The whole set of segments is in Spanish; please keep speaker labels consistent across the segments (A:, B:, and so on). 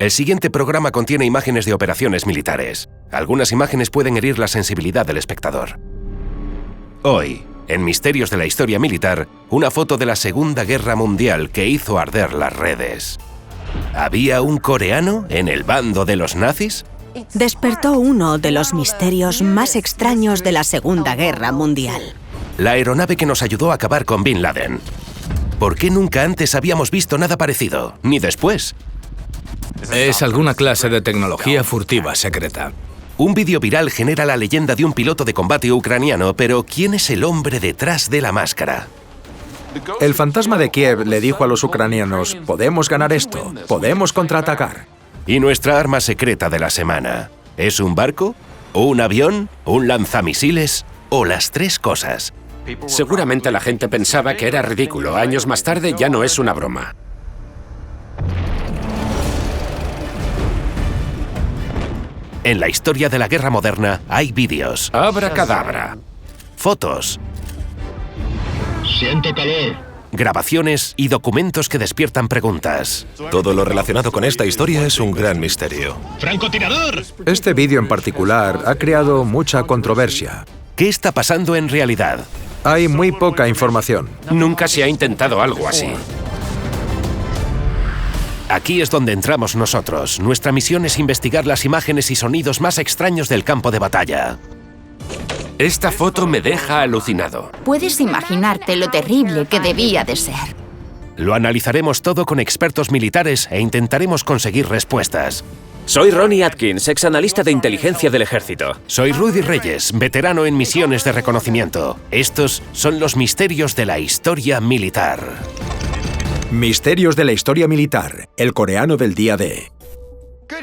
A: El siguiente programa contiene imágenes de operaciones militares. Algunas imágenes pueden herir la sensibilidad del espectador. Hoy, en Misterios de la Historia Militar, una foto de la Segunda Guerra Mundial que hizo arder las redes. ¿Había un coreano en el bando de los nazis?
B: Despertó uno de los misterios más extraños de la Segunda Guerra Mundial.
A: La aeronave que nos ayudó a acabar con Bin Laden. ¿Por qué nunca antes habíamos visto nada parecido? Ni después.
C: Es alguna clase de tecnología furtiva secreta.
A: Un vídeo viral genera la leyenda de un piloto de combate ucraniano, pero ¿quién es el hombre detrás de la máscara?
D: El fantasma de Kiev le dijo a los ucranianos: podemos ganar esto, podemos contraatacar.
A: Y nuestra arma secreta de la semana, ¿es un barco? ¿Un avión? ¿Un lanzamisiles? ¿O las tres cosas?
E: Seguramente la gente pensaba que era ridículo. Años más tarde ya no es una broma.
A: En la historia de la guerra moderna hay vídeos,
E: Abracadabra,
A: fotos,
F: Siento calor.
A: grabaciones y documentos que despiertan preguntas.
G: Todo lo relacionado con esta historia es un gran misterio.
F: ¡Francotirador!
D: Este vídeo en particular ha creado mucha controversia.
A: ¿Qué está pasando en realidad?
D: Hay muy poca información.
E: Nunca se ha intentado algo así.
A: Aquí es donde entramos nosotros. Nuestra misión es investigar las imágenes y sonidos más extraños del campo de batalla.
E: Esta foto me deja alucinado.
H: Puedes imaginarte lo terrible que debía de ser.
A: Lo analizaremos todo con expertos militares e intentaremos conseguir respuestas.
I: Soy Ronnie Atkins, exanalista de inteligencia del ejército.
A: Soy Rudy Reyes, veterano en misiones de reconocimiento. Estos son los misterios de la historia militar.
D: Misterios de la historia militar, el coreano del día D.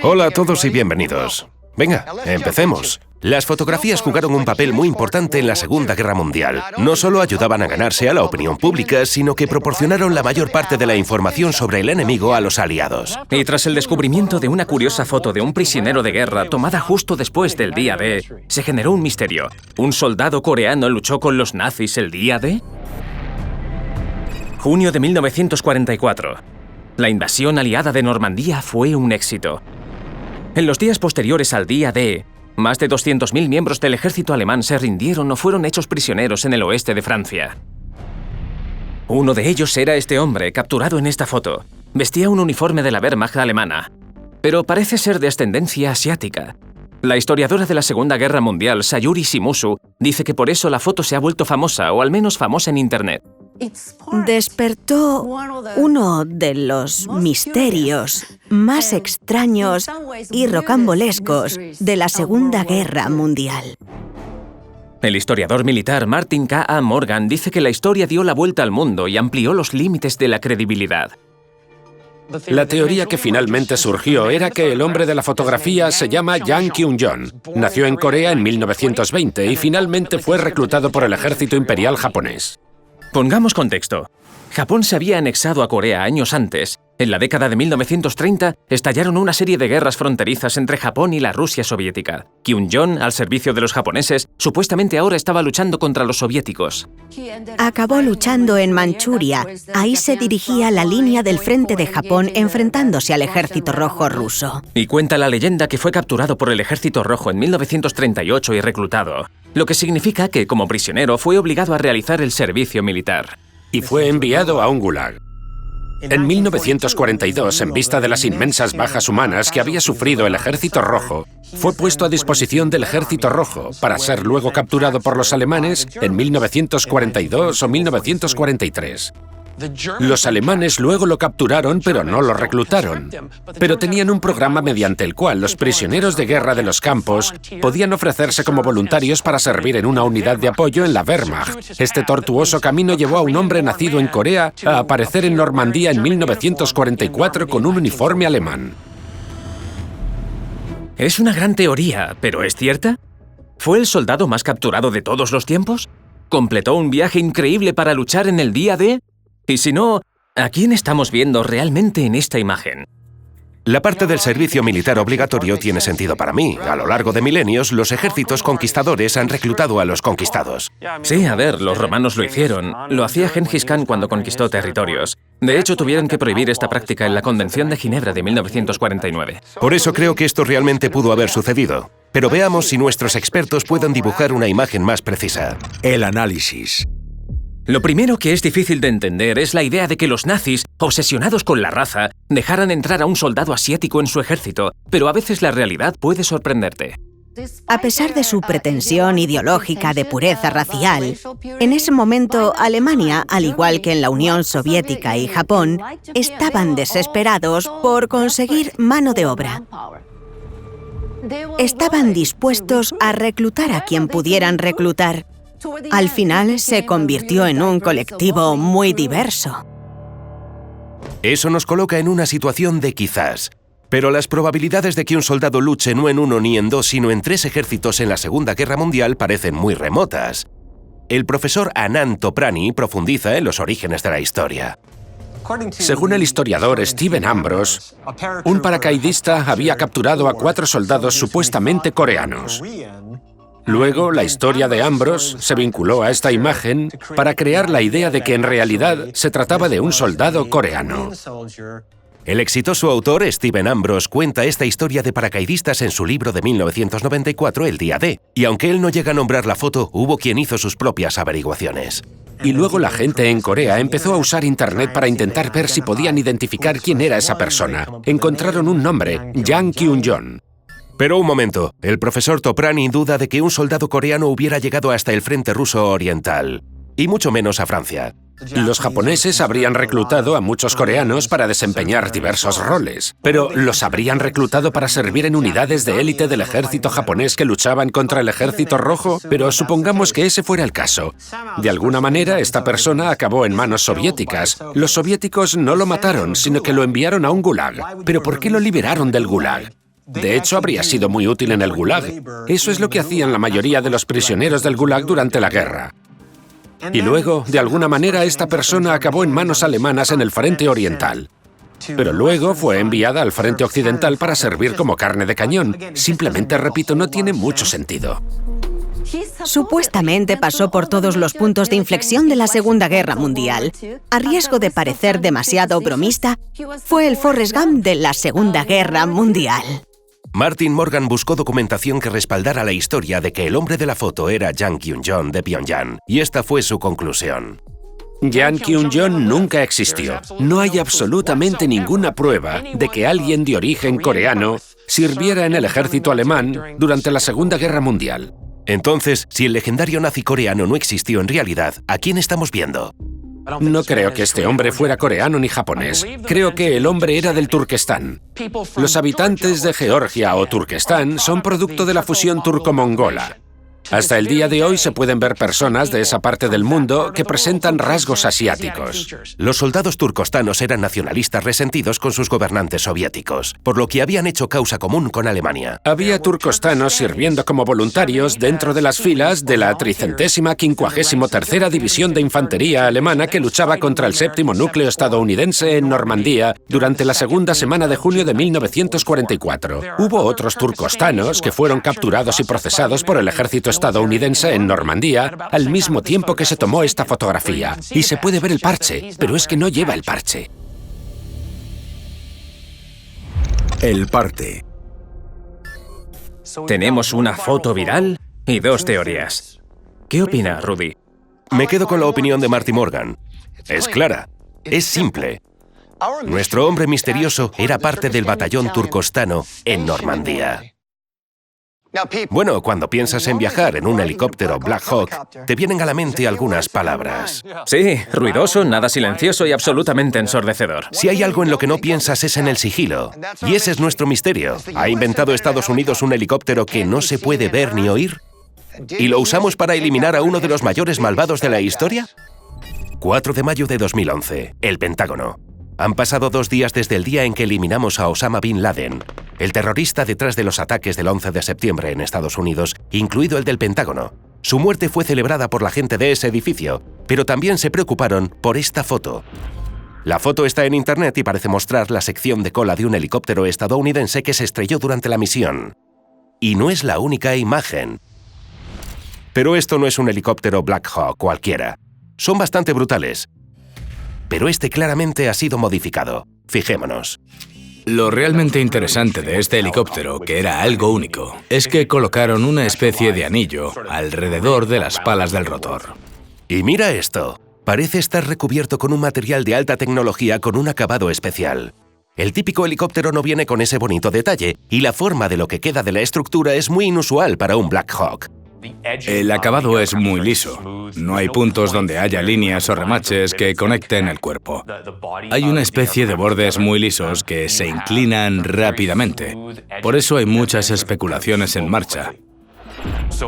A: Hola a todos y bienvenidos. Venga, empecemos. Las fotografías jugaron un papel muy importante en la Segunda Guerra Mundial. No solo ayudaban a ganarse a la opinión pública, sino que proporcionaron la mayor parte de la información sobre el enemigo a los aliados.
I: Y tras el descubrimiento de una curiosa foto de un prisionero de guerra tomada justo después del día D, se generó un misterio. ¿Un soldado coreano luchó con los nazis el día D? Junio de 1944. La invasión aliada de Normandía fue un éxito. En los días posteriores al día D, más de 200.000 miembros del ejército alemán se rindieron o fueron hechos prisioneros en el oeste de Francia. Uno de ellos era este hombre, capturado en esta foto. Vestía un uniforme de la Wehrmacht alemana, pero parece ser de ascendencia asiática. La historiadora de la Segunda Guerra Mundial, Sayuri Shimizu, dice que por eso la foto se ha vuelto famosa, o al menos famosa en Internet.
B: Despertó uno de los misterios más extraños y rocambolescos de la Segunda Guerra Mundial.
I: El historiador militar Martin K. A. Morgan dice que la historia dio la vuelta al mundo y amplió los límites de la credibilidad.
E: La teoría que finalmente surgió era que el hombre de la fotografía se llama Jang Kyung-joon. Nació en Corea en 1920 y finalmente fue reclutado por el ejército imperial japonés.
I: Pongamos contexto. Japón se había anexado a Corea años antes. En la década de 1930 estallaron una serie de guerras fronterizas entre Japón y la Rusia soviética. Kyung-joon, al servicio de los japoneses, supuestamente ahora estaba luchando contra los soviéticos.
B: Acabó luchando en Manchuria. Ahí se dirigía la línea del frente de Japón enfrentándose al Ejército Rojo ruso.
I: Y cuenta la leyenda que fue capturado por el Ejército Rojo en 1938 y reclutado, lo que significa que, como prisionero, fue obligado a realizar el servicio militar.
E: Y fue enviado a un gulag. En 1942, en vista de las inmensas bajas humanas que había sufrido el Ejército Rojo, fue puesto a disposición del Ejército Rojo para ser luego capturado por los alemanes en 1942 o 1943. Los alemanes luego lo capturaron, pero no lo reclutaron. Pero tenían un programa mediante el cual los prisioneros de guerra de los campos podían ofrecerse como voluntarios para servir en una unidad de apoyo en la Wehrmacht. Este tortuoso camino llevó a un hombre nacido en Corea a aparecer en Normandía en 1944 con un uniforme alemán.
I: Es una gran teoría, pero ¿es cierta? ¿Fue el soldado más capturado de todos los tiempos? ¿Completó un viaje increíble para luchar en el día D? Y si no, ¿a quién estamos viendo realmente en esta imagen?
A: La parte del servicio militar obligatorio tiene sentido para mí. A lo largo de milenios, los ejércitos conquistadores han reclutado a los conquistados.
I: Sí, a ver, los romanos lo hicieron. Lo hacía Gengis Khan cuando conquistó territorios. De hecho, tuvieron que prohibir esta práctica en la Convención de Ginebra de 1949.
A: Por eso creo que esto realmente pudo haber sucedido. Pero veamos si nuestros expertos pueden dibujar una imagen más precisa.
D: El análisis.
I: Lo primero que es difícil de entender es la idea de que los nazis, obsesionados con la raza, dejaran entrar a un soldado asiático en su ejército, pero a veces la realidad puede sorprenderte.
B: A pesar de su pretensión ideológica de pureza racial, en ese momento Alemania, al igual que en la Unión Soviética y Japón, estaban desesperados por conseguir mano de obra. Estaban dispuestos a reclutar a quien pudieran reclutar. Al final se convirtió en un colectivo muy diverso.
A: Eso nos coloca en una situación de quizás. Pero las probabilidades de que un soldado luche no en uno ni en dos, sino en 3 ejércitos en la Segunda Guerra Mundial parecen muy remotas. El profesor Anand Toprani profundiza en los orígenes de la historia.
E: Según el historiador Stephen Ambrose, un paracaidista había capturado a 4 soldados supuestamente coreanos. Luego, la historia de Ambrose se vinculó a esta imagen para crear la idea de que en realidad se trataba de un soldado coreano.
A: El exitoso autor Stephen Ambrose cuenta esta historia de paracaidistas en su libro de 1994, El Día D, y aunque él no llega a nombrar la foto, hubo quien hizo sus propias averiguaciones.
E: Y luego la gente en Corea empezó a usar Internet para intentar ver si podían identificar quién era esa persona. Encontraron un nombre, Jang Kyun-jong.
A: Pero un momento, el profesor Toprani duda de que un soldado coreano hubiera llegado hasta el frente ruso oriental, y mucho menos a Francia.
E: Los japoneses habrían reclutado a muchos coreanos para desempeñar diversos roles, pero ¿los habrían reclutado para servir en unidades de élite del ejército japonés que luchaban contra el ejército rojo? Pero supongamos que ese fuera el caso. De alguna manera, esta persona acabó en manos soviéticas. Los soviéticos no lo mataron, sino que lo enviaron a un gulag. ¿Pero por qué lo liberaron del gulag? De hecho, habría sido muy útil en el gulag. Eso es lo que hacían la mayoría de los prisioneros del gulag durante la guerra. Y luego, de alguna manera, esta persona acabó en manos alemanas en el frente oriental. Pero luego fue enviada al frente occidental para servir como carne de cañón. Simplemente, repito, no tiene mucho sentido.
B: Supuestamente pasó por todos los puntos de inflexión de la Segunda Guerra Mundial. A riesgo de parecer demasiado bromista, fue el Forrest Gump de la Segunda Guerra Mundial.
A: Martin Morgan buscó documentación que respaldara la historia de que el hombre de la foto era Jang Kyun-jong de Pyongyang, y esta fue su conclusión.
E: Jang Kyun-jong nunca existió. No hay absolutamente ninguna prueba de que alguien de origen coreano sirviera en el ejército alemán durante la Segunda Guerra Mundial.
A: Entonces, si el legendario nazi coreano no existió en realidad, ¿a quién estamos viendo?
E: No creo que este hombre fuera coreano ni japonés. Creo que el hombre era del Turquestán. Los habitantes de Georgia o Turquestán son producto de la fusión turco-mongola. Hasta el día de hoy se pueden ver personas de esa parte del mundo que presentan rasgos asiáticos.
A: Los soldados turcostanos eran nacionalistas resentidos con sus gobernantes soviéticos, por lo que habían hecho causa común con Alemania.
E: Había turcostanos sirviendo como voluntarios dentro de las filas de la 353ª División de Infantería Alemana que luchaba contra el 7º núcleo estadounidense en Normandía durante la segunda semana de junio de 1944. Hubo otros turcostanos que fueron capturados y procesados por el ejército estadounidense en Normandía al mismo tiempo que se tomó esta fotografía. Y se puede ver el parche, pero es que no lleva el parche.
D: El parte.
I: Tenemos una foto viral y 2 teorías. ¿Qué opina, Rudy?
A: Me quedo con la opinión de Marty Morgan. Es clara, es simple. Nuestro hombre misterioso era parte del batallón turcostano en Normandía. Bueno, cuando piensas en viajar en un helicóptero Black Hawk, te vienen a la mente algunas palabras.
I: Sí, ruidoso, nada silencioso y absolutamente ensordecedor.
A: Si hay algo en lo que no piensas es en el sigilo. Y ese es nuestro misterio. ¿Ha inventado Estados Unidos un helicóptero que no se puede ver ni oír? ¿Y lo usamos para eliminar a uno de los mayores malvados de la historia? 4 de mayo de 2011, el Pentágono. Han pasado 2 días desde el día en que eliminamos a Osama Bin Laden, el terrorista detrás de los ataques del 11 de septiembre en Estados Unidos, incluido el del Pentágono. Su muerte fue celebrada por la gente de ese edificio, pero también se preocuparon por esta foto. La foto está en internet y parece mostrar la sección de cola de un helicóptero estadounidense que se estrelló durante la misión. Y no es la única imagen. Pero esto no es un helicóptero Black Hawk cualquiera. Son bastante brutales. Pero este claramente ha sido modificado. Fijémonos.
C: Lo realmente interesante de este helicóptero, que era algo único, es que colocaron una especie de anillo alrededor de las palas del rotor.
A: Y mira esto. Parece estar recubierto con un material de alta tecnología con un acabado especial. El típico helicóptero no viene con ese bonito detalle, y la forma de lo que queda de la estructura es muy inusual para un Black Hawk.
C: El acabado es muy liso. No hay puntos donde haya líneas o remaches que conecten el cuerpo. Hay una especie de bordes muy lisos que se inclinan rápidamente. Por eso hay muchas especulaciones en marcha.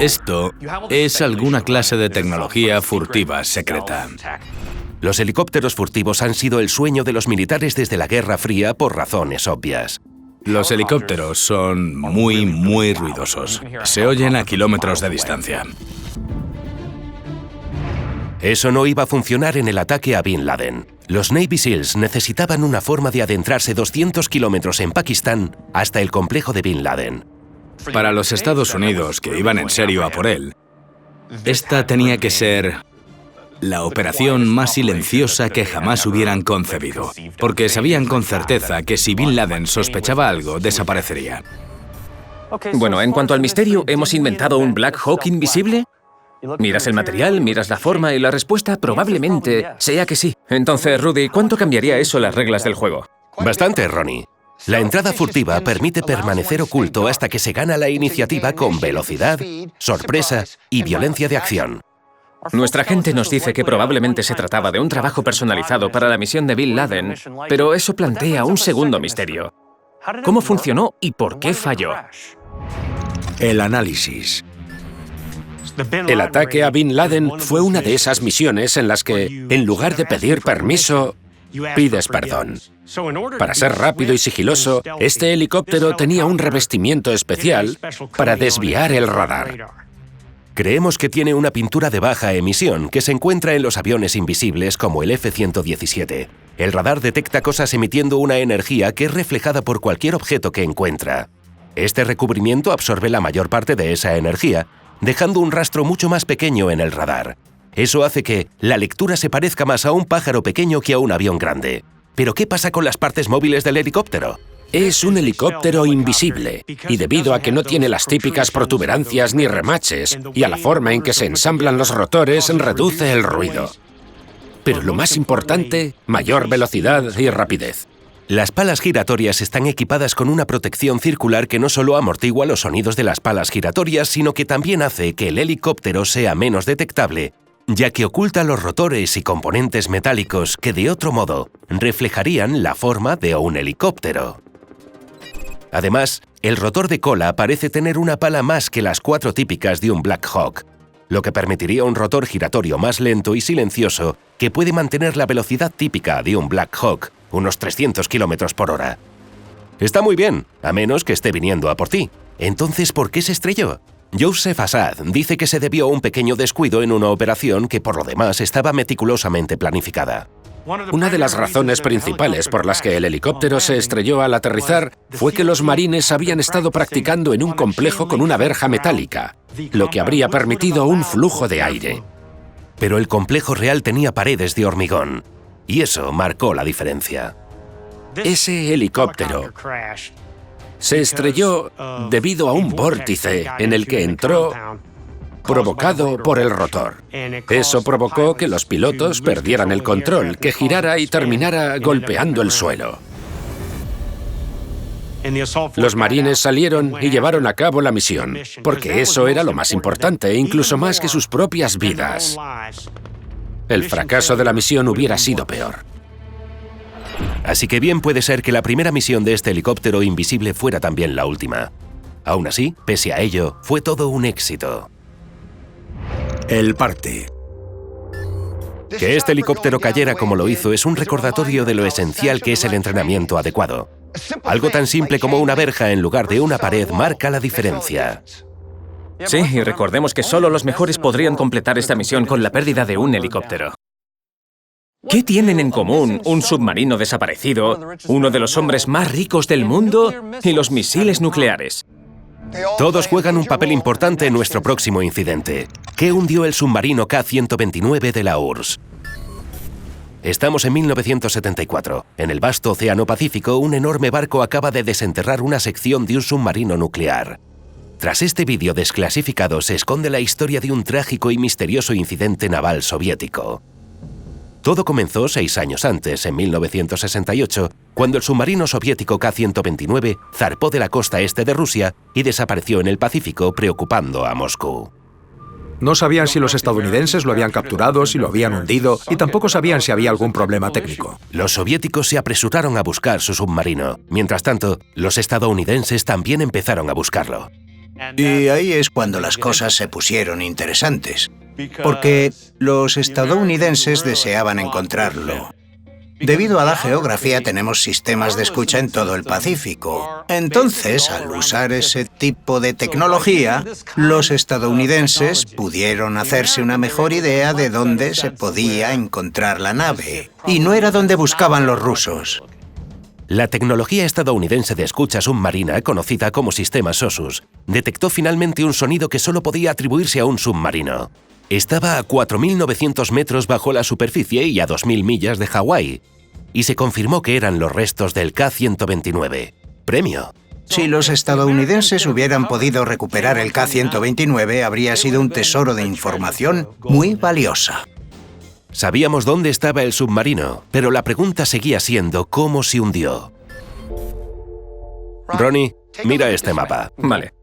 C: Esto es alguna clase de tecnología furtiva secreta.
A: Los helicópteros furtivos han sido el sueño de los militares desde la Guerra Fría por razones obvias.
C: Los helicópteros son muy ruidosos. Se oyen a kilómetros de distancia.
A: Eso no iba a funcionar en el ataque a Bin Laden. Los Navy SEALs necesitaban una forma de adentrarse 200 kilómetros en Pakistán hasta el complejo de Bin Laden.
C: Para los Estados Unidos, que iban en serio a por él, esta tenía que ser la operación más silenciosa que jamás hubieran concebido, porque sabían con certeza que si Bin Laden sospechaba algo, desaparecería.
I: Bueno, en cuanto al misterio, ¿hemos inventado un Black Hawk invisible? Miras el material, miras la forma y la respuesta probablemente sea que sí. Entonces, Rudy, ¿cuánto cambiaría eso las reglas del juego?
A: Bastante, Ronnie. La entrada furtiva permite permanecer oculto hasta que se gana la iniciativa con velocidad, sorpresa y violencia de acción.
I: Nuestra gente nos dice que probablemente se trataba de un trabajo personalizado para la misión de Bin Laden, pero eso plantea un segundo misterio. ¿Cómo funcionó y por qué falló?
D: El análisis.
E: El ataque a Bin Laden fue una de esas misiones en las que, en lugar de pedir permiso, pides perdón. Para ser rápido y sigiloso, este helicóptero tenía un revestimiento especial para desviar el radar.
A: Creemos que tiene una pintura de baja emisión que se encuentra en los aviones invisibles como el F-117. El radar detecta cosas emitiendo una energía que es reflejada por cualquier objeto que encuentra. Este recubrimiento absorbe la mayor parte de esa energía, dejando un rastro mucho más pequeño en el radar. Eso hace que la lectura se parezca más a un pájaro pequeño que a un avión grande. ¿Pero qué pasa con las partes móviles del helicóptero?
E: Es un helicóptero invisible, y debido a que no tiene las típicas protuberancias ni remaches, y a la forma en que se ensamblan los rotores, reduce el ruido. Pero lo más importante, mayor velocidad y rapidez.
A: Las palas giratorias están equipadas con una protección circular que no solo amortigua los sonidos de las palas giratorias, sino que también hace que el helicóptero sea menos detectable, ya que oculta los rotores y componentes metálicos que de otro modo reflejarían la forma de un helicóptero. Además, el rotor de cola parece tener una pala más que las 4 típicas de un Black Hawk, lo que permitiría un rotor giratorio más lento y silencioso que puede mantener la velocidad típica de un Black Hawk, unos 300 km por hora. Está muy bien, a menos que esté viniendo a por ti. Entonces, ¿por qué se estrelló? Joseph Assad dice que se debió a un pequeño descuido en una operación que por lo demás estaba meticulosamente planificada.
E: Una de las razones principales por las que el helicóptero se estrelló al aterrizar fue que los marines habían estado practicando en un complejo con una verja metálica, lo que habría permitido un flujo de aire.
A: Pero el complejo real tenía paredes de hormigón, y eso marcó la diferencia.
E: Ese helicóptero se estrelló debido a un vórtice en el que entró provocado por el rotor. Eso provocó que los pilotos perdieran el control, que girara y terminara golpeando el suelo. Los marines salieron y llevaron a cabo la misión, porque eso era lo más importante, incluso más que sus propias vidas. El fracaso de la misión hubiera sido peor.
A: Así que bien puede ser que la primera misión de este helicóptero invisible fuera también la última. Aún así, pese a ello, fue todo un éxito.
D: El parte.
A: Que este helicóptero cayera como lo hizo es un recordatorio de lo esencial que es el entrenamiento adecuado. Algo tan simple como una verja en lugar de una pared marca la diferencia.
I: Sí, y recordemos que solo los mejores podrían completar esta misión con la pérdida de un helicóptero. ¿Qué tienen en común un submarino desaparecido, uno de los hombres más ricos del mundo y los misiles nucleares?
A: Todos juegan un papel importante en nuestro próximo incidente. ¿Qué hundió el submarino K-129 de la URSS? Estamos en 1974. En el vasto Océano Pacífico, un enorme barco acaba de desenterrar una sección de un submarino nuclear. Tras este vídeo desclasificado se esconde la historia de un trágico y misterioso incidente naval soviético. Todo comenzó 6 años antes, en 1968, cuando el submarino soviético K-129 zarpó de la costa este de Rusia y desapareció en el Pacífico, preocupando a Moscú.
D: No sabían si los estadounidenses lo habían capturado, si lo habían hundido, y tampoco sabían si había algún problema técnico.
A: Los soviéticos se apresuraron a buscar su submarino. Mientras tanto, los estadounidenses también empezaron a buscarlo.
F: Y ahí es cuando las cosas se pusieron interesantes, porque los estadounidenses deseaban encontrarlo. Debido a la geografía tenemos sistemas de escucha en todo el Pacífico. Entonces, al usar ese tipo de tecnología, los estadounidenses pudieron hacerse una mejor idea de dónde se podía encontrar la nave. Y no era donde buscaban los rusos.
A: La tecnología estadounidense de escucha submarina, conocida como sistema SOSUS, detectó finalmente un sonido que solo podía atribuirse a un submarino. Estaba a 4.900 metros bajo la superficie y a 2.000 millas de Hawái, y se confirmó que eran los restos del K-129. ¡Premio!
F: Si los estadounidenses hubieran podido recuperar el K-129, habría sido un tesoro de información muy valiosa.
A: Sabíamos dónde estaba el submarino, pero la pregunta seguía siendo cómo se hundió. Ronnie, mira este mapa.
I: Vale.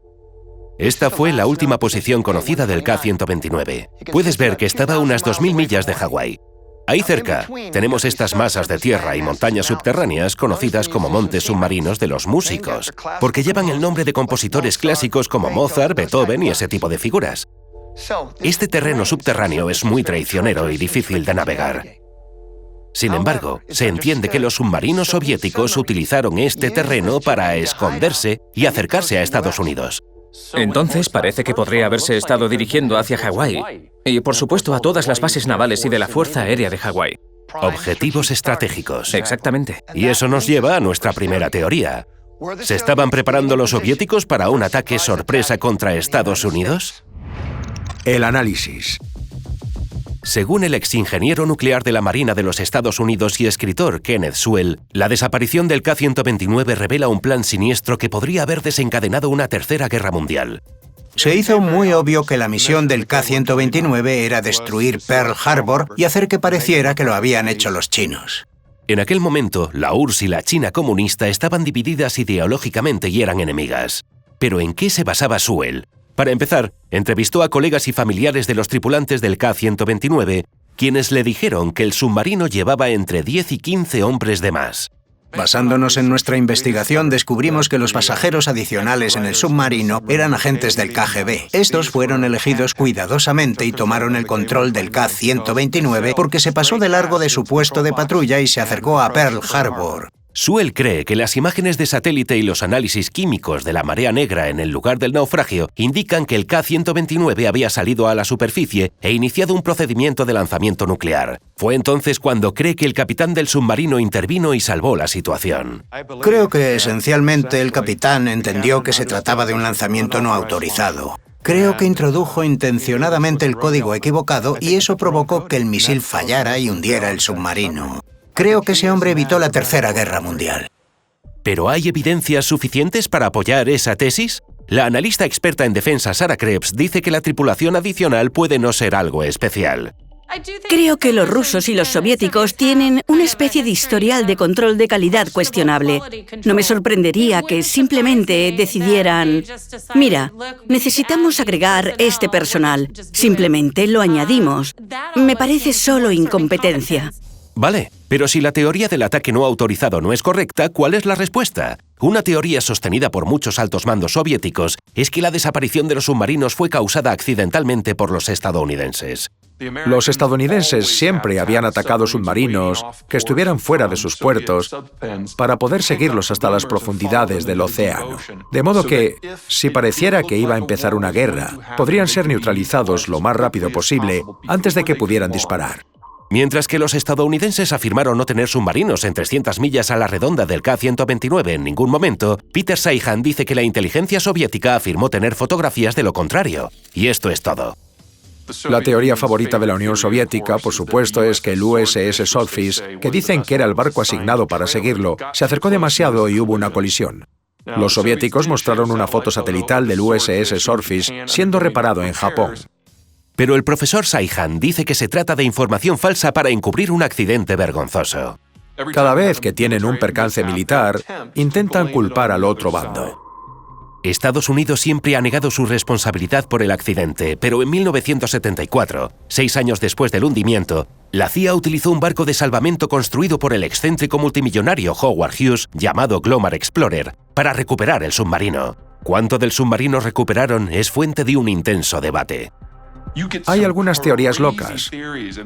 A: Esta fue la última posición conocida del K-129. Puedes ver que estaba a unas 2.000 millas de Hawái. Ahí cerca tenemos estas masas de tierra y montañas subterráneas conocidas como montes submarinos de los músicos, porque llevan el nombre de compositores clásicos como Mozart, Beethoven y ese tipo de figuras. Este terreno subterráneo es muy traicionero y difícil de navegar. Sin embargo, se entiende que los submarinos soviéticos utilizaron este terreno para esconderse y acercarse a Estados Unidos.
I: Entonces parece que podría haberse estado dirigiendo hacia Hawái. Y por supuesto a todas las bases navales y de la Fuerza Aérea de Hawái.
A: Objetivos estratégicos.
I: Exactamente.
A: Y eso nos lleva a nuestra primera teoría. ¿Se estaban preparando los soviéticos para un ataque sorpresa contra Estados Unidos?
D: El análisis.
A: Según el exingeniero nuclear de la Marina de los Estados Unidos y escritor Kenneth Sewell, la desaparición del K-129 revela un plan siniestro que podría haber desencadenado una tercera guerra mundial.
F: Se hizo muy obvio que la misión del K-129 era destruir Pearl Harbor y hacer que pareciera que lo habían hecho los chinos.
A: En aquel momento, la URSS y la China comunista estaban divididas ideológicamente y eran enemigas. ¿Pero en qué se basaba Sewell? Para empezar, entrevistó a colegas y familiares de los tripulantes del K-129, quienes le dijeron que el submarino llevaba entre 10 y 15 hombres de más.
F: Basándonos en nuestra investigación, descubrimos que los pasajeros adicionales en el submarino eran agentes del KGB. Estos fueron elegidos cuidadosamente y tomaron el control del K-129 porque se pasó de largo de su puesto de patrulla y se acercó a Pearl Harbor.
A: Sewell cree que las imágenes de satélite y los análisis químicos de la marea negra en el lugar del naufragio indican que el K-129 había salido a la superficie e iniciado un procedimiento de lanzamiento nuclear. Fue entonces cuando cree que el capitán del submarino intervino y salvó la situación.
F: Creo que esencialmente el capitán entendió que se trataba de un lanzamiento no autorizado. Creo que introdujo intencionadamente el código equivocado y eso provocó que el misil fallara y hundiera el submarino. Creo que ese hombre evitó la Tercera Guerra Mundial.
A: ¿Pero hay evidencias suficientes para apoyar esa tesis? La analista experta en defensa Sarah Krebs dice que la tripulación adicional puede no ser algo especial.
J: Creo que los rusos y los soviéticos tienen una especie de historial de control de calidad cuestionable. No me sorprendería que simplemente decidieran: mira, necesitamos agregar este personal. Simplemente lo añadimos. Me parece solo incompetencia.
A: Vale, pero si la teoría del ataque no autorizado no es correcta, ¿cuál es la respuesta? Una teoría sostenida por muchos altos mandos soviéticos es que la desaparición de los submarinos fue causada accidentalmente por los estadounidenses.
D: Los estadounidenses siempre habían atacado submarinos que estuvieran fuera de sus puertos para poder seguirlos hasta las profundidades del océano. De modo que, si pareciera que iba a empezar una guerra, podrían ser neutralizados lo más rápido posible antes de que pudieran disparar.
A: Mientras que los estadounidenses afirmaron no tener submarinos en 300 millas a la redonda del K-129 en ningún momento, Peter Zeihan dice que la inteligencia soviética afirmó tener fotografías de lo contrario. Y esto es todo.
D: La teoría favorita de la Unión Soviética, por supuesto, es que el USS Swordfish, que dicen que era el barco asignado para seguirlo, se acercó demasiado y hubo una colisión. Los soviéticos mostraron una foto satelital del USS Swordfish siendo reparado en Japón.
A: Pero el profesor Zeihan dice que se trata de información falsa para encubrir un accidente vergonzoso.
D: Cada vez que tienen un percance militar, intentan culpar al otro bando.
A: Estados Unidos siempre ha negado su responsabilidad por el accidente, pero en 1974, 6 años después del hundimiento, la CIA utilizó un barco de salvamento construido por el excéntrico multimillonario Howard Hughes, llamado Glomar Explorer, para recuperar el submarino. ¿Cuánto del submarino recuperaron? Es fuente de un intenso debate.
D: Hay algunas teorías locas,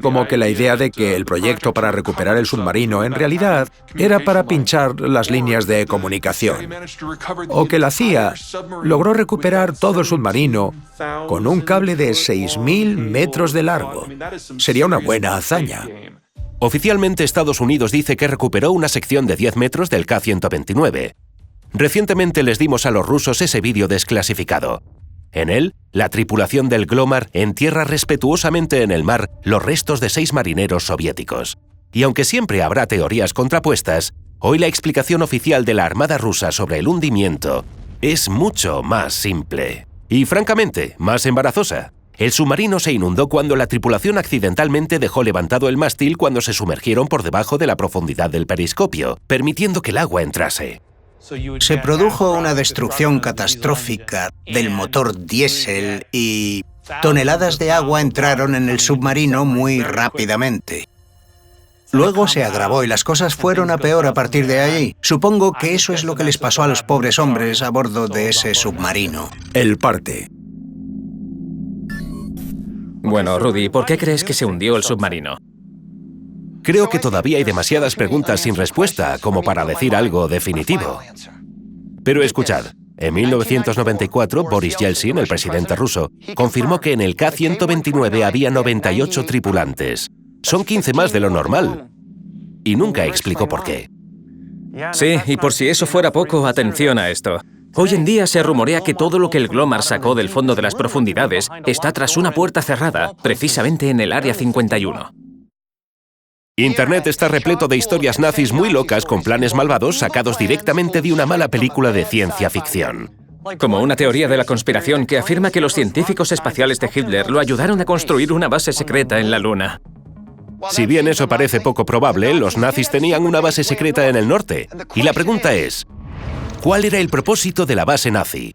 D: como que la idea de que el proyecto para recuperar el submarino en realidad era para pinchar las líneas de comunicación, o que la CIA logró recuperar todo el submarino con un cable de 6.000 metros de largo. Sería una buena hazaña.
A: Oficialmente, Estados Unidos dice que recuperó una sección de 10 metros del K-129. Recientemente les dimos a los rusos ese vídeo desclasificado. En él, la tripulación del Glomar entierra respetuosamente en el mar los restos de 6 marineros soviéticos. Y aunque siempre habrá teorías contrapuestas, hoy la explicación oficial de la Armada rusa sobre el hundimiento es mucho más simple. Y francamente, más embarazosa. El submarino se inundó cuando la tripulación accidentalmente dejó levantado el mástil cuando se sumergieron por debajo de la profundidad del periscopio, permitiendo que el agua entrase.
F: Se produjo una destrucción catastrófica del motor diésel y toneladas de agua entraron en el submarino muy rápidamente. Luego se agravó y las cosas fueron a peor a partir de allí. Supongo que eso es lo que les pasó a los pobres hombres a bordo de ese submarino.
D: El parte.
I: Bueno, Rudy, ¿por qué crees que se hundió el submarino?
A: Creo que todavía hay demasiadas preguntas sin respuesta como para decir algo definitivo. Pero escuchad, en 1994, Boris Yeltsin, el presidente ruso, confirmó que en el K-129 había 98 tripulantes. Son 15 más de lo normal. Y nunca explicó por qué.
I: Sí, y por si eso fuera poco, atención a esto. Hoy en día se rumorea que todo lo que el Glomar sacó del fondo de las profundidades está tras una puerta cerrada, precisamente en el Área 51.
A: Internet está repleto de historias nazis muy locas con planes malvados sacados directamente de una mala película de ciencia ficción.
I: Como una teoría de la conspiración que afirma que los científicos espaciales de Hitler lo ayudaron a construir una base secreta en la Luna.
A: Si bien eso parece poco probable, los nazis tenían una base secreta en el norte. Y la pregunta es, ¿cuál era el propósito de la base nazi?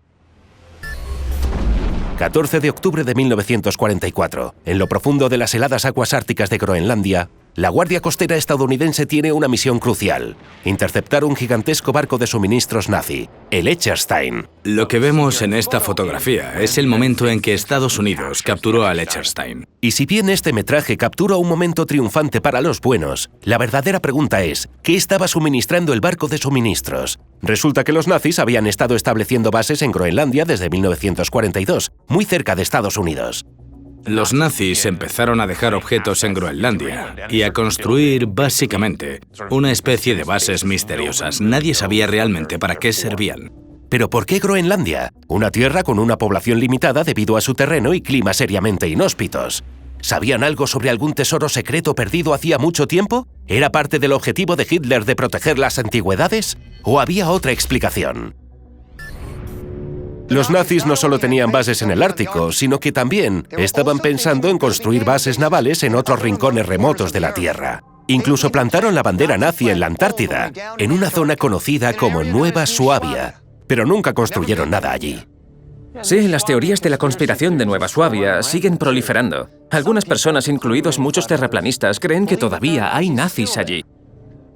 A: 14 de octubre de 1944, en lo profundo de las heladas aguas árticas de Groenlandia, la Guardia Costera estadounidense tiene una misión crucial: interceptar un gigantesco barco de suministros nazi, el Eckerstein.
C: Lo que vemos en esta fotografía es el momento en que Estados Unidos capturó al Eckerstein.
A: Y si bien este metraje captura un momento triunfante para los buenos, la verdadera pregunta es, ¿qué estaba suministrando el barco de suministros? Resulta que los nazis habían estado estableciendo bases en Groenlandia desde 1942, muy cerca de Estados Unidos.
C: Los nazis empezaron a dejar objetos en Groenlandia y a construir, básicamente, una especie de bases misteriosas. Nadie sabía realmente para qué servían.
A: ¿Pero por qué Groenlandia? Una tierra con una población limitada debido a su terreno y clima seriamente inhóspitos. ¿Sabían algo sobre algún tesoro secreto perdido hacía mucho tiempo? ¿Era parte del objetivo de Hitler de proteger las antigüedades? ¿O había otra explicación? Los nazis no solo tenían bases en el Ártico, sino que también estaban pensando en construir bases navales en otros rincones remotos de la Tierra. Incluso plantaron la bandera nazi en la Antártida, en una zona conocida como Nueva Suabia, pero nunca construyeron nada allí.
I: Sí, las teorías de la conspiración de Nueva Suabia siguen proliferando. Algunas personas, incluidos muchos terraplanistas, creen que todavía hay nazis allí.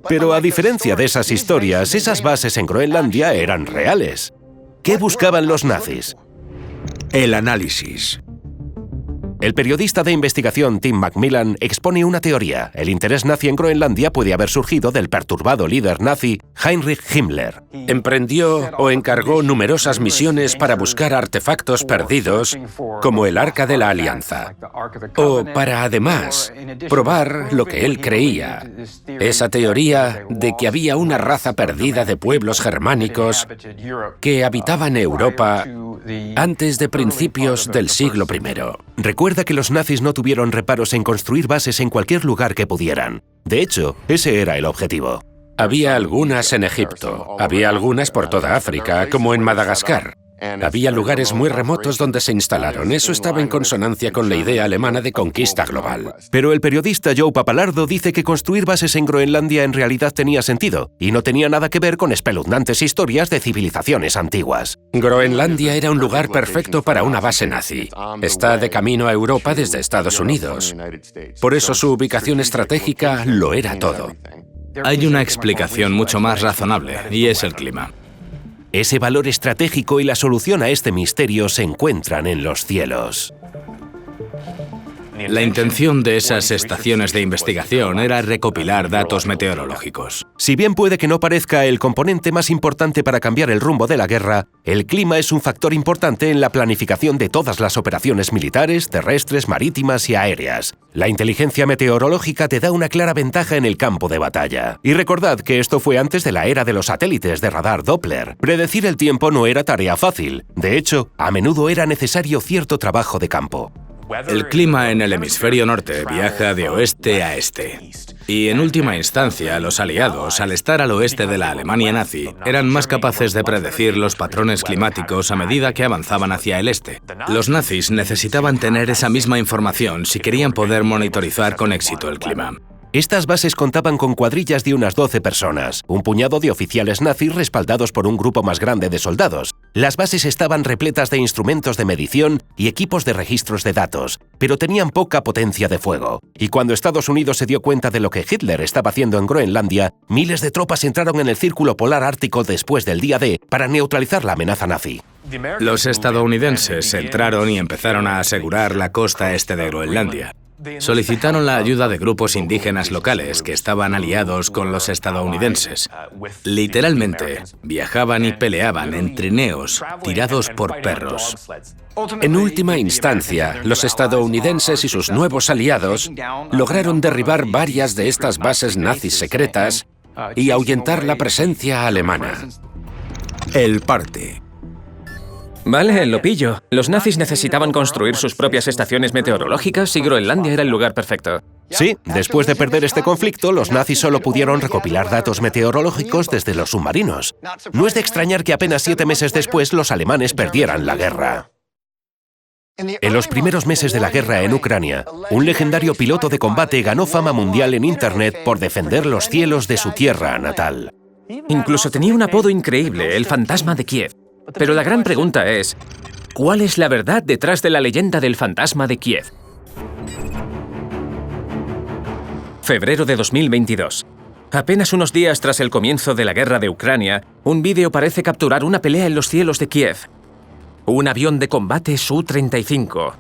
A: Pero a diferencia de esas historias, esas bases en Groenlandia eran reales. ¿Qué buscaban los nazis?
D: El análisis.
A: El periodista de investigación Tim Macmillan expone una teoría. El interés nazi en Groenlandia puede haber surgido del perturbado líder nazi Heinrich Himmler.
E: Emprendió o encargó numerosas misiones para buscar artefactos perdidos, como el Arca de la Alianza, o para, además, probar lo que él creía, esa teoría de que había una raza perdida de pueblos germánicos que habitaban Europa antes de principios del siglo I.
A: Recuerda que los nazis no tuvieron reparos en construir bases en cualquier lugar que pudieran. De hecho, ese era el objetivo.
E: Había algunas en Egipto, había algunas por toda África, como en Madagascar. Había lugares muy remotos donde se instalaron. Eso estaba en consonancia con la idea alemana de conquista global.
A: Pero el periodista Joe Papalardo dice que construir bases en Groenlandia en realidad tenía sentido y no tenía nada que ver con espeluznantes historias de civilizaciones antiguas.
E: Groenlandia era un lugar perfecto para una base nazi. Está de camino a Europa desde Estados Unidos. Por eso su ubicación estratégica lo era todo.
C: Hay una explicación mucho más razonable, y es el clima.
A: Ese valor estratégico y la solución a este misterio se encuentran en los cielos.
C: La intención de esas estaciones de investigación era recopilar datos meteorológicos.
A: Si bien puede que no parezca el componente más importante para cambiar el rumbo de la guerra, el clima es un factor importante en la planificación de todas las operaciones militares, terrestres, marítimas y aéreas. La inteligencia meteorológica te da una clara ventaja en el campo de batalla. Y recordad que esto fue antes de la era de los satélites de radar Doppler. Predecir el tiempo no era tarea fácil. De hecho, a menudo era necesario cierto trabajo de campo.
C: El clima en el hemisferio norte viaja de oeste a este. Y en última instancia, los aliados, al estar al oeste de la Alemania nazi, eran más capaces de predecir los patrones climáticos a medida que avanzaban hacia el este. Los nazis necesitaban tener esa misma información si querían poder monitorizar con éxito el clima.
A: Estas bases contaban con cuadrillas de unas 12 personas, un puñado de oficiales nazis respaldados por un grupo más grande de soldados. Las bases estaban repletas de instrumentos de medición y equipos de registros de datos, pero tenían poca potencia de fuego. Y cuando Estados Unidos se dio cuenta de lo que Hitler estaba haciendo en Groenlandia, miles de tropas entraron en el círculo polar ártico después del día D para neutralizar la amenaza nazi.
C: Los estadounidenses entraron y empezaron a asegurar la costa este de Groenlandia. Solicitaron la ayuda de grupos indígenas locales que estaban aliados con los estadounidenses. Literalmente, viajaban y peleaban en trineos tirados por perros.
E: En última instancia, los estadounidenses y sus nuevos aliados lograron derribar varias de estas bases nazis secretas y ahuyentar la presencia alemana.
D: El parte.
I: Vale, lo pillo. Los nazis necesitaban construir sus propias estaciones meteorológicas y Groenlandia era el lugar perfecto.
A: Sí, después de perder este conflicto, los nazis solo pudieron recopilar datos meteorológicos desde los submarinos. No es de extrañar que apenas 7 meses después los alemanes perdieran la guerra. En los primeros meses de la guerra en Ucrania, un legendario piloto de combate ganó fama mundial en Internet por defender los cielos de su tierra natal.
I: Incluso tenía un apodo increíble, el Fantasma de Kiev. Pero la gran pregunta es, ¿cuál es la verdad detrás de la leyenda del Fantasma de Kiev? Febrero de 2022. Apenas unos días tras el comienzo de la guerra de Ucrania, un vídeo parece capturar una pelea en los cielos de Kiev. Un avión de combate Su-35.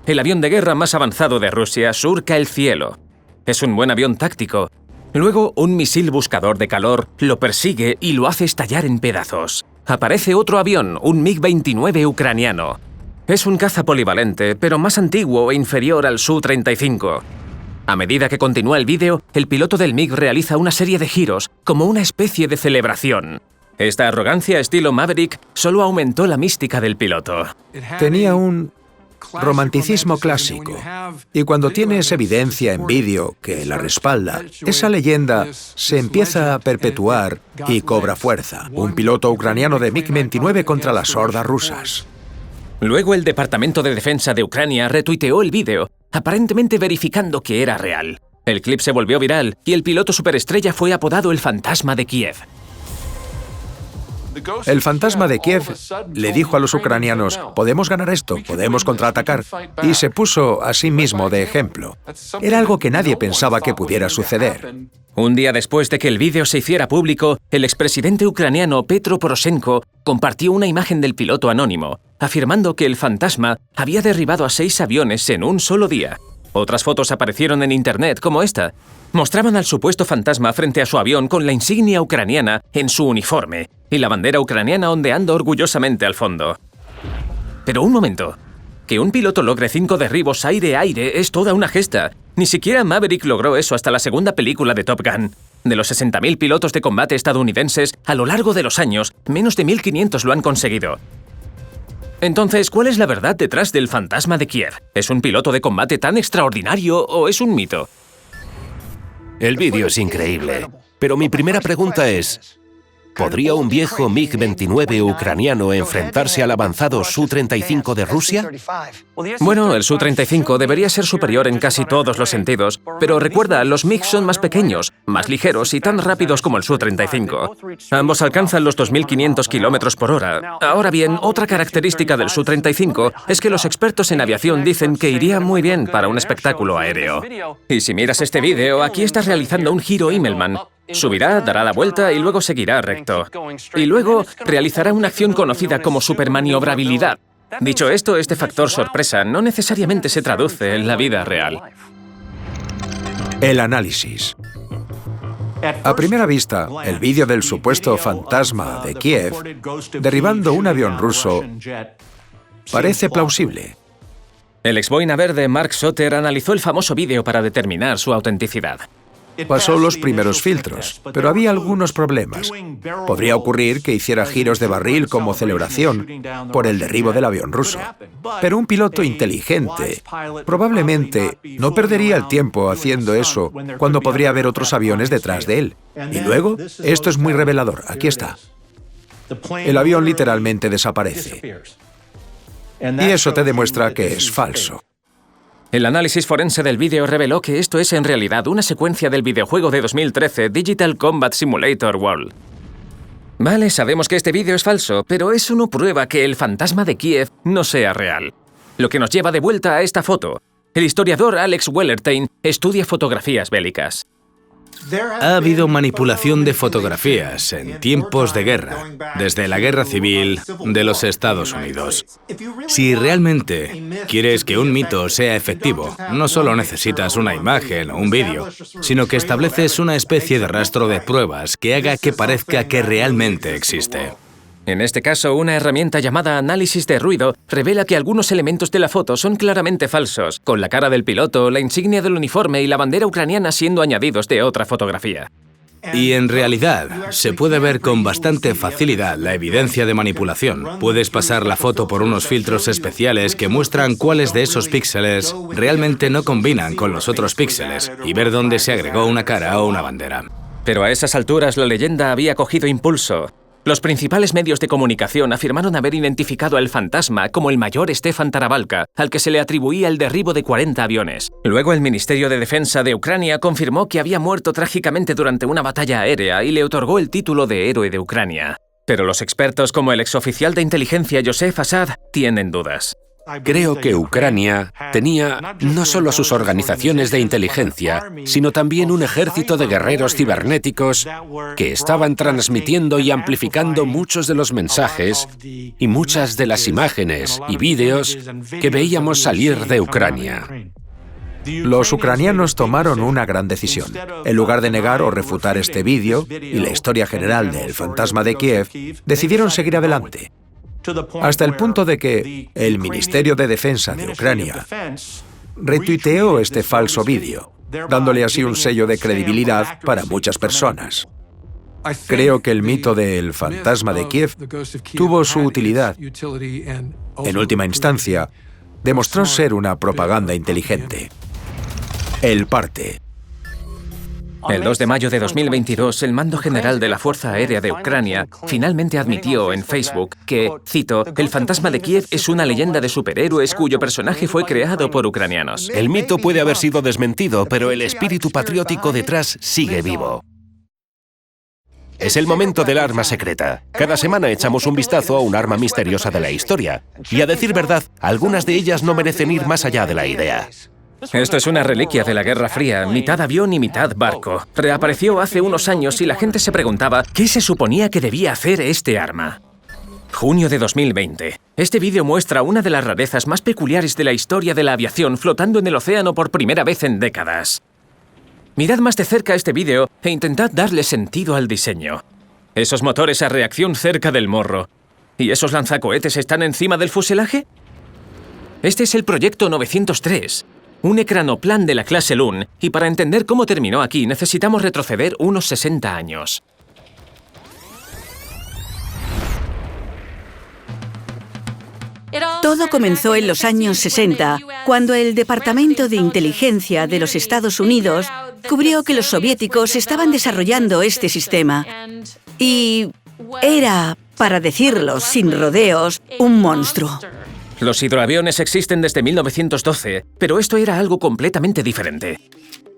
I: El avión de guerra más avanzado de Rusia surca el cielo. Es un buen avión táctico. Luego, un misil buscador de calor lo persigue y lo hace estallar en pedazos. Aparece otro avión, un MiG-29 ucraniano. Es un caza polivalente, pero más antiguo e inferior al Su-35. A medida que continúa el vídeo, el piloto del MiG realiza una serie de giros, como una especie de celebración. Esta arrogancia estilo Maverick solo aumentó la mística del piloto.
D: Tenía un romanticismo clásico. Y cuando tienes evidencia en vídeo que la respalda, esa leyenda se empieza a perpetuar y cobra fuerza. Un piloto ucraniano de MiG-29 contra las hordas rusas.
I: Luego el Departamento de Defensa de Ucrania retuiteó el vídeo, aparentemente verificando que era real. El clip se volvió viral y el piloto superestrella fue apodado el Fantasma de Kiev.
D: El Fantasma de Kiev le dijo a los ucranianos, podemos ganar esto, podemos contraatacar, y se puso a sí mismo de ejemplo. Era algo que nadie pensaba que pudiera suceder.
I: Un día después de que el vídeo se hiciera público, el expresidente ucraniano Petro Poroshenko compartió una imagen del piloto anónimo. afirmando que el fantasma había derribado a 6 aviones en un solo día. Otras fotos aparecieron en Internet, como esta. Mostraban al supuesto fantasma frente a su avión con la insignia ucraniana en su uniforme y la bandera ucraniana ondeando orgullosamente al fondo. Pero un momento. Que un piloto logre 5 derribos aire-aire es toda una gesta. Ni siquiera Maverick logró eso hasta la segunda película de Top Gun. De los 60.000 pilotos de combate estadounidenses, a lo largo de los años, menos de 1.500 lo han conseguido. Entonces, ¿cuál es la verdad detrás del fantasma de Kiev? ¿Es un piloto de combate tan extraordinario o es un mito?
A: El vídeo es increíble, pero mi primera pregunta es... ¿podría un viejo MiG-29 ucraniano enfrentarse al avanzado Su-35 de Rusia?
I: Bueno, el Su-35 debería ser superior en casi todos los sentidos, pero recuerda, los MiG son más pequeños, más ligeros y tan rápidos como el Su-35. Ambos alcanzan los 2.500 km por hora. Ahora bien, otra característica del Su-35 es que los expertos en aviación dicen que iría muy bien para un espectáculo aéreo. Y si miras este vídeo, aquí estás realizando un giro Immelmann. Subirá, dará la vuelta y luego seguirá recto. Y luego realizará una acción conocida como supermaniobrabilidad. Dicho esto, este factor sorpresa no necesariamente se traduce en la vida real.
D: El análisis. A primera vista, el vídeo del supuesto fantasma de Kiev derribando un avión ruso parece plausible.
I: El exboina verde Mark Soter analizó el famoso vídeo para determinar su autenticidad.
D: Pasó los primeros filtros, pero había algunos problemas. Podría ocurrir que hiciera giros de barril como celebración por el derribo del avión ruso. Pero un piloto inteligente probablemente no perdería el tiempo haciendo eso cuando podría haber otros aviones detrás de él. Y luego, esto es muy revelador. Aquí está. El avión literalmente desaparece. Y eso te demuestra que es falso.
I: El análisis forense del vídeo reveló que esto es en realidad una secuencia del videojuego de 2013 Digital Combat Simulator World. Vale, sabemos que este vídeo es falso, pero eso no prueba que el fantasma de Kiev no sea real. Lo que nos lleva de vuelta a esta foto. El historiador Alex Wellerstein estudia fotografías bélicas.
C: Ha habido manipulación de fotografías en tiempos de guerra, desde la Guerra Civil de los Estados Unidos. Si realmente quieres que un mito sea efectivo, no solo necesitas una imagen o un vídeo, sino que estableces una especie de rastro de pruebas que haga que parezca que realmente existe.
I: En este caso, una herramienta llamada análisis de ruido revela que algunos elementos de la foto son claramente falsos, con la cara del piloto, la insignia del uniforme y la bandera ucraniana siendo añadidos de otra fotografía.
C: Y en realidad, se puede ver con bastante facilidad la evidencia de manipulación. Puedes pasar la foto por unos filtros especiales que muestran cuáles de esos píxeles realmente no combinan con los otros píxeles y ver dónde se agregó una cara o una bandera.
I: Pero a esas alturas la leyenda había cogido impulso. Los principales medios de comunicación afirmaron haber identificado al fantasma como el mayor Stefan Tarabalka, al que se le atribuía el derribo de 40 aviones. Luego el Ministerio de Defensa de Ucrania confirmó que había muerto trágicamente durante una batalla aérea y le otorgó el título de héroe de Ucrania. Pero los expertos como el exoficial de inteligencia Joseph Assad tienen dudas.
E: Creo que Ucrania tenía no solo sus organizaciones de inteligencia, sino también un ejército de guerreros cibernéticos que estaban transmitiendo y amplificando muchos de los mensajes y muchas de las imágenes y vídeos que veíamos salir de Ucrania.
D: Los ucranianos tomaron una gran decisión. En lugar de negar o refutar este vídeo y la historia general del fantasma de Kiev, decidieron seguir adelante. Hasta el punto de que el Ministerio de Defensa de Ucrania retuiteó este falso vídeo, dándole así un sello de credibilidad para muchas personas. Creo que el mito del fantasma de Kiev tuvo su utilidad. En última instancia, demostró ser una propaganda inteligente. El parte.
I: El 2 de mayo de 2022, el Mando General de la Fuerza Aérea de Ucrania finalmente admitió en Facebook que, cito, el fantasma de Kiev es una leyenda de superhéroes cuyo personaje fue creado por ucranianos.
A: El mito puede haber sido desmentido, pero el espíritu patriótico detrás sigue vivo. Es el momento del arma secreta. Cada semana echamos un vistazo a un arma misteriosa de la historia. Y a decir verdad, algunas de ellas no merecen ir más allá de la idea.
I: Esto es una reliquia de la Guerra Fría, mitad avión y mitad barco. Reapareció hace unos años y la gente se preguntaba qué se suponía que debía hacer este arma. Junio de 2020. Este vídeo muestra una de las rarezas más peculiares de la historia de la aviación flotando en el océano por primera vez en décadas. Mirad más de cerca este vídeo e intentad darle sentido al diseño. Esos motores a reacción cerca del morro. ¿Y esos lanzacohetes están encima del fuselaje? Este es el proyecto 903, un ecranoplan de la clase Loon, y para entender cómo terminó aquí necesitamos retroceder unos 60 años.
J: Todo comenzó en los años 60, cuando el Departamento de Inteligencia de los Estados Unidos descubrió que los soviéticos estaban desarrollando este sistema. Y era, para decirlo sin rodeos, un monstruo.
I: Los hidroaviones existen desde 1912, pero esto era algo completamente diferente.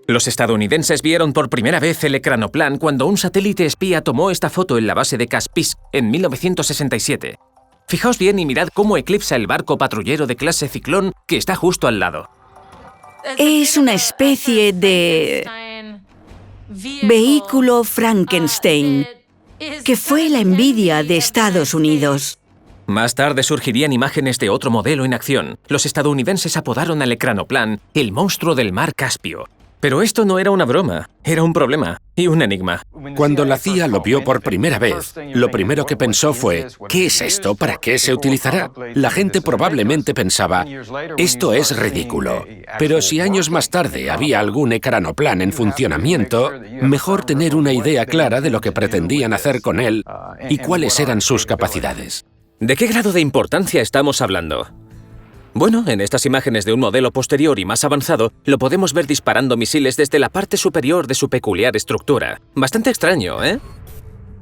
I: Los estadounidenses vieron por primera vez el ecranoplan cuando un satélite espía tomó esta foto en la base de Kaspisk en 1967. Fijaos bien y mirad cómo eclipsa el barco patrullero de clase Ciclón que está justo al lado.
J: Es una especie de vehículo Frankenstein, que fue la envidia de Estados Unidos.
I: Más tarde surgirían imágenes de otro modelo en acción. Los estadounidenses apodaron al ecranoplan el monstruo del mar Caspio. Pero esto no era una broma, era un problema y un enigma.
E: Cuando la CIA lo vio por primera vez, lo primero que pensó fue, ¿qué es esto? ¿Para qué se utilizará? La gente probablemente pensaba, esto es ridículo. Pero si años más tarde había algún ecranoplan en funcionamiento, mejor tener una idea clara de lo que pretendían hacer con él y cuáles eran sus capacidades.
I: ¿De qué grado de importancia estamos hablando? Bueno, en estas imágenes de un modelo posterior y más avanzado, lo podemos ver disparando misiles desde la parte superior de su peculiar estructura. Bastante extraño, ¿eh?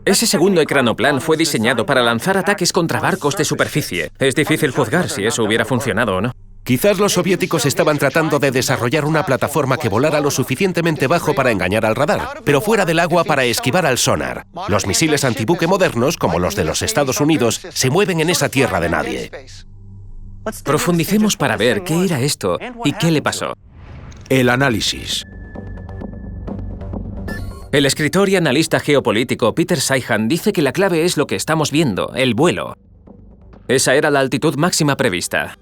I: Ese segundo ecranoplan fue diseñado para lanzar ataques contra barcos de superficie. Es difícil juzgar si eso hubiera funcionado o no.
A: Quizás los soviéticos estaban tratando de desarrollar una plataforma que volara lo suficientemente bajo para engañar al radar, pero fuera del agua para esquivar al sonar. Los misiles antibuque modernos, como los de los Estados Unidos, se mueven en esa tierra de nadie.
I: Profundicemos para ver qué era esto y qué le pasó.
D: El análisis.
I: El escritor y analista geopolítico Peter Seihan dice que la clave es lo que estamos viendo, el vuelo. Esa era la altitud máxima prevista.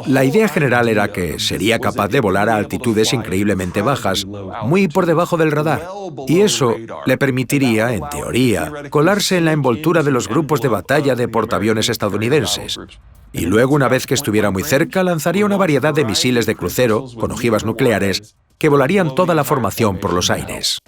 D: La idea general era que sería capaz de volar a altitudes increíblemente bajas, muy por debajo del radar, y eso le permitiría, en teoría, colarse en la envoltura de los grupos de batalla de portaaviones estadounidenses. Y luego, una vez que estuviera muy cerca, lanzaría una variedad de misiles de crucero, con ojivas nucleares, que volarían toda la formación por los aires.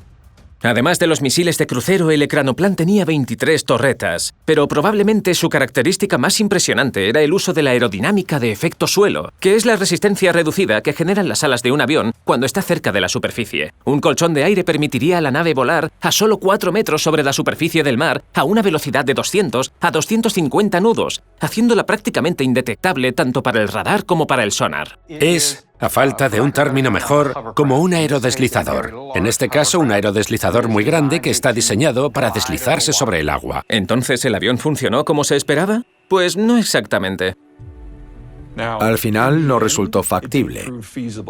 I: Además de los misiles de crucero, el ecranoplan tenía 23 torretas, pero probablemente su característica más impresionante era el uso de la aerodinámica de efecto suelo, que es la resistencia reducida que generan las alas de un avión cuando está cerca de la superficie. Un colchón de aire permitiría a la nave volar a solo 4 metros sobre la superficie del mar a una velocidad de 200 a 250 nudos, haciéndola prácticamente indetectable tanto para el radar como para el sonar.
E: Es, a falta de un término mejor, como un aerodeslizador. En este caso, un aerodeslizador muy grande que está diseñado para deslizarse sobre el agua.
I: ¿Entonces el avión funcionó como se esperaba? Pues no exactamente.
D: Al final no resultó factible.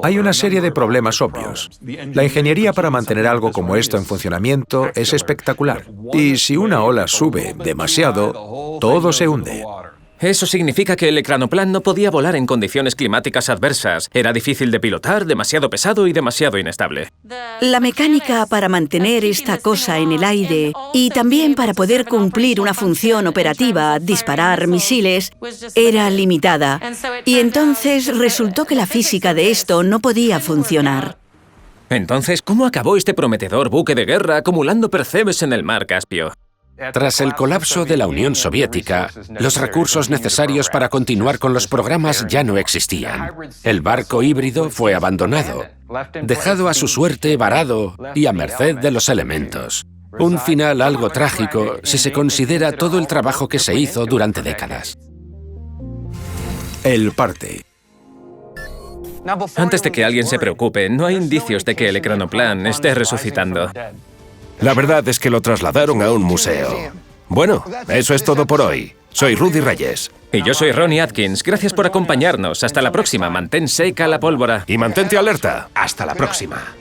D: Hay una serie de problemas obvios. La ingeniería para mantener algo como esto en funcionamiento es espectacular. Y si una ola sube demasiado, todo se hunde.
I: Eso significa que el ecranoplan no podía volar en condiciones climáticas adversas. Era difícil de pilotar, demasiado pesado y demasiado inestable.
J: La mecánica para mantener esta cosa en el aire y también para poder cumplir una función operativa, disparar misiles, era limitada. Y entonces resultó que la física de esto no podía funcionar.
I: Entonces, ¿cómo acabó este prometedor buque de guerra acumulando percebes en el mar Caspio?
E: Tras el colapso de la Unión Soviética, los recursos necesarios para continuar con los programas ya no existían. El barco híbrido fue abandonado, dejado a su suerte varado y a merced de los elementos. Un final algo trágico si se considera todo el trabajo que se hizo durante décadas.
D: El parte.
I: Antes de que alguien se preocupe, no hay indicios de que el ecranoplan esté resucitando.
A: La verdad es que lo trasladaron a un museo. Bueno, eso es todo por hoy. Soy Rudy Reyes.
I: Y yo soy Ronnie Atkins. Gracias por acompañarnos. Hasta la próxima. Mantén seca la pólvora.
A: Y mantente alerta. Hasta la próxima.